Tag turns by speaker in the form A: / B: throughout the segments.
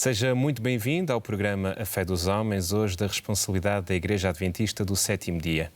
A: Seja muito bem-vindo ao programa A Fé dos Homens, hoje da responsabilidade da Igreja Adventista do Sétimo Dia.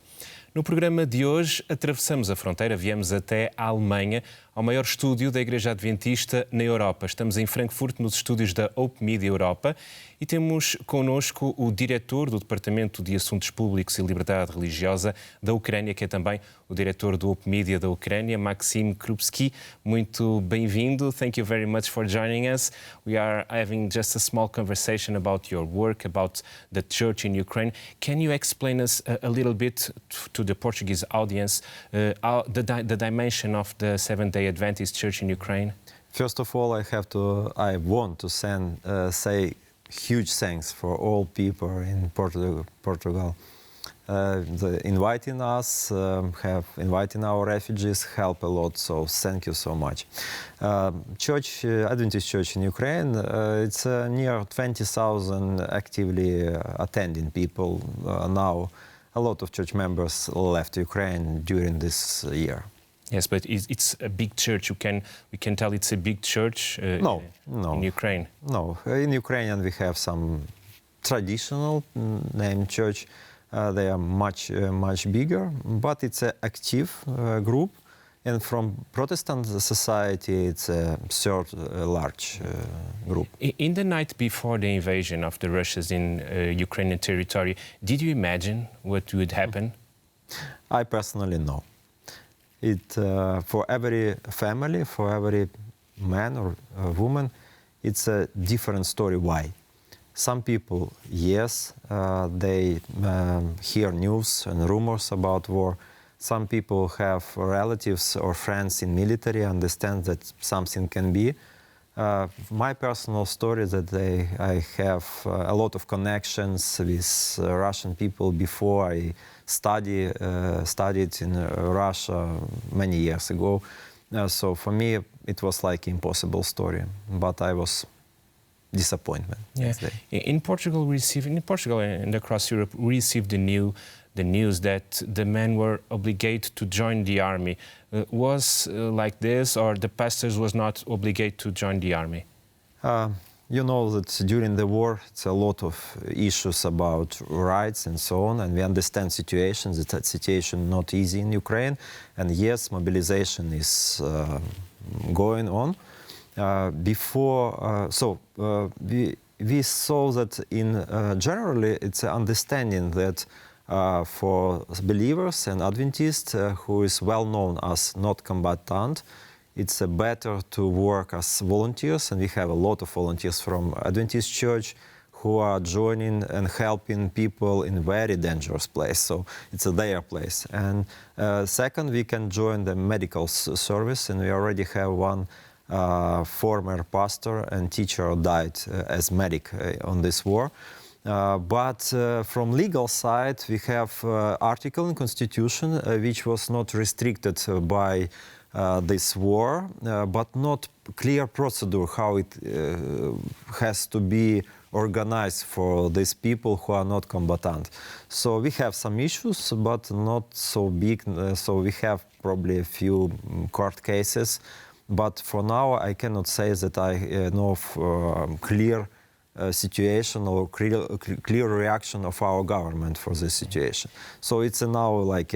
A: No programa de hoje, atravessamos a fronteira, viemos até a Alemanha, ao maior estúdio da Igreja Adventista na Europa. Estamos em Frankfurt, nos estúdios da Hope Media Europa, e temos connosco o diretor do Departamento de Assuntos Públicos e Liberdade Religiosa da Ucrânia, que é também o diretor do Hope Media da Ucrânia, Maxim Krupsi. Muito bem-vindo. Thank you very much for joining us. We are having just a small conversation about your work, about the church in Ukraine. Can you explain us a little bit to the Portuguese audience the dimension of the Seventh-day Adventist Church in Ukraine?
B: First of all, I want to say huge thanks for all people in Portugal. Inviting us, inviting our refugees help a lot. So thank you so much. Adventist Church in Ukraine, it's near 20,000 actively attending people now. A lot of church members left Ukraine during this year.
A: Yes, but it's a big church. We can tell it's a big church
B: No.
A: in Ukraine.
B: No, in Ukrainian we have some traditional named church. They are much bigger, but it's an active group. And from Protestant society, it's a third large group.
A: In the night before the invasion of the Russians in Ukrainian territory, did you imagine what would happen?
B: I personally know. For every family, for every man or woman, it's a different story. Why? Some people, yes, they hear news and rumors about war. Some people have relatives or friends in military, understand that something can be. My personal story is that I have a lot of connections with Russian people before I studied in Russia many years ago. So for me, it was like impossible story, but I was disappointment.
A: Yeah. In Portugal and across Europe, we received the news that the men were obligated to join the army. Was like this, or the pastors was not obligated to join the army?
B: You know that during the war, it's a lot of issues about rights and so on, and we understand situations. That situation not easy in Ukraine, and yes, mobilization is going on. We saw that in generally it's an understanding that for believers and Adventists who is well known as not combatant, it's better to work as volunteers, and we have a lot of volunteers from Adventist Church who are joining and helping people in very dangerous place. So it's their place. And second, we can join the medical service, and we already have one former pastor and teacher died as medic on this war. But from legal side, we have article in Constitution which was not restricted by this war, but not clear procedure how it has to be organized for these people who are not combatant. So we have some issues, but not so big. So we have probably a few court cases. But for now, I cannot say that I know of clear situation or clear reaction of our government for this situation. So it's now like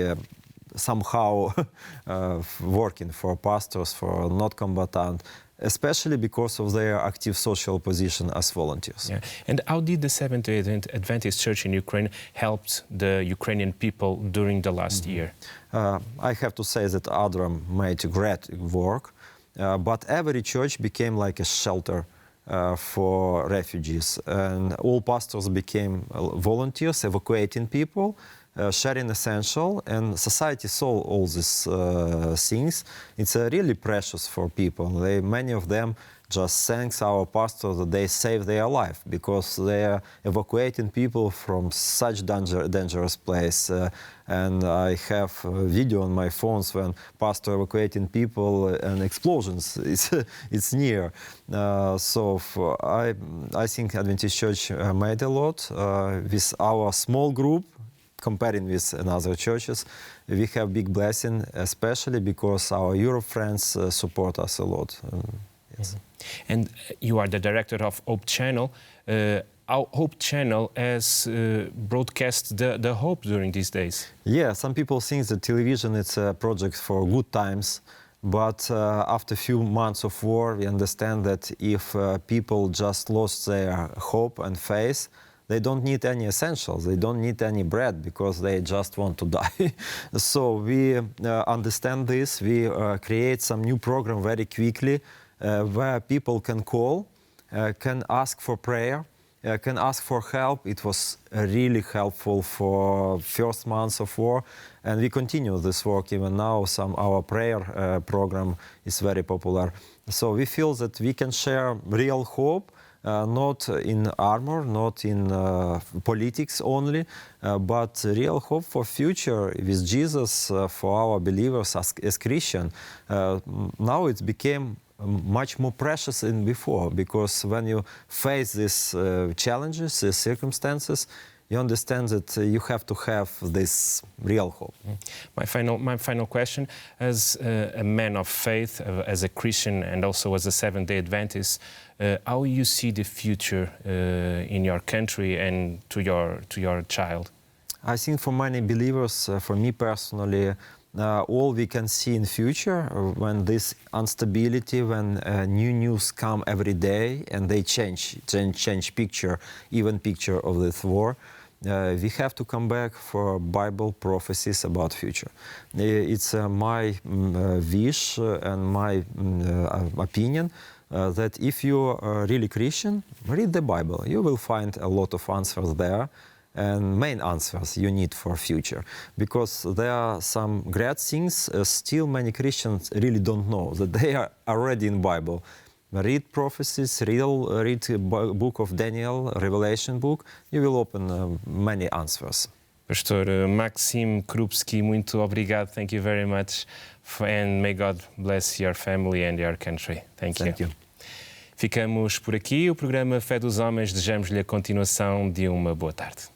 B: somehow working for pastors, for not combatant, especially because of their active social position as volunteers.
A: Yeah. And how did the Seventh-day Adventist Church in Ukraine help the Ukrainian people during the last year?
B: I have to say that Adram made great work, but every church became like a shelter for refugees, and all pastors became volunteers, evacuating people, sharing essential, and society saw all these things. It's really precious for people. Many of them just thanks our pastors that they saved their life, because they are evacuating people from such dangerous place. And I have a video on my phones when pastor evacuating people and explosions. It's near. I think Adventist Church made a lot with our small group. Comparing with other churches, we have big blessing, especially because our Europe friends support us a lot. Yes.
A: And you are the director of Hope Channel. Our Hope Channel has broadcast the hope during these days.
B: Yeah, some people think that television is a project for good times, but after a few months of war, we understand that if people just lost their hope and faith, they don't need any essentials, they don't need any bread, because they just want to die. So we understand this, we create some new program very quickly, where people can call, can ask for prayer, can ask for help. It was really helpful for first months of war, and we continue this work even now. Our prayer program is very popular. So we feel that we can share real hope, not in armor, not in politics only, but real hope for future with Jesus for our believers as Christian. Now it became much more precious than before, because when you face these challenges, these circumstances, you understand that you have to have this real hope.
A: My final question, as a man of faith, as a Christian, and also as a Seventh-day Adventist, how you see the future in your country and to your child?
B: I think for many believers, for me personally, all we can see in future, when this instability, when new news come every day and they change picture, even picture of this war, we have to come back for Bible prophecies about future. It's my wish and my opinion that if you are really Christian, read the Bible. You will find a lot of answers there, and main answers you need for future, because there are some great things still many Christians really don't know, that they are already in Bible. Read prophecies, read book of Daniel, Revelation book, you will open many answers.
A: Pastor Maxim Krupsi, muito obrigado. Thank you very much, and may God bless your family and your country. Thank you. Ficamos por aqui. O programa Fé dos Homens, desejamos-lhe a continuação de uma boa tarde.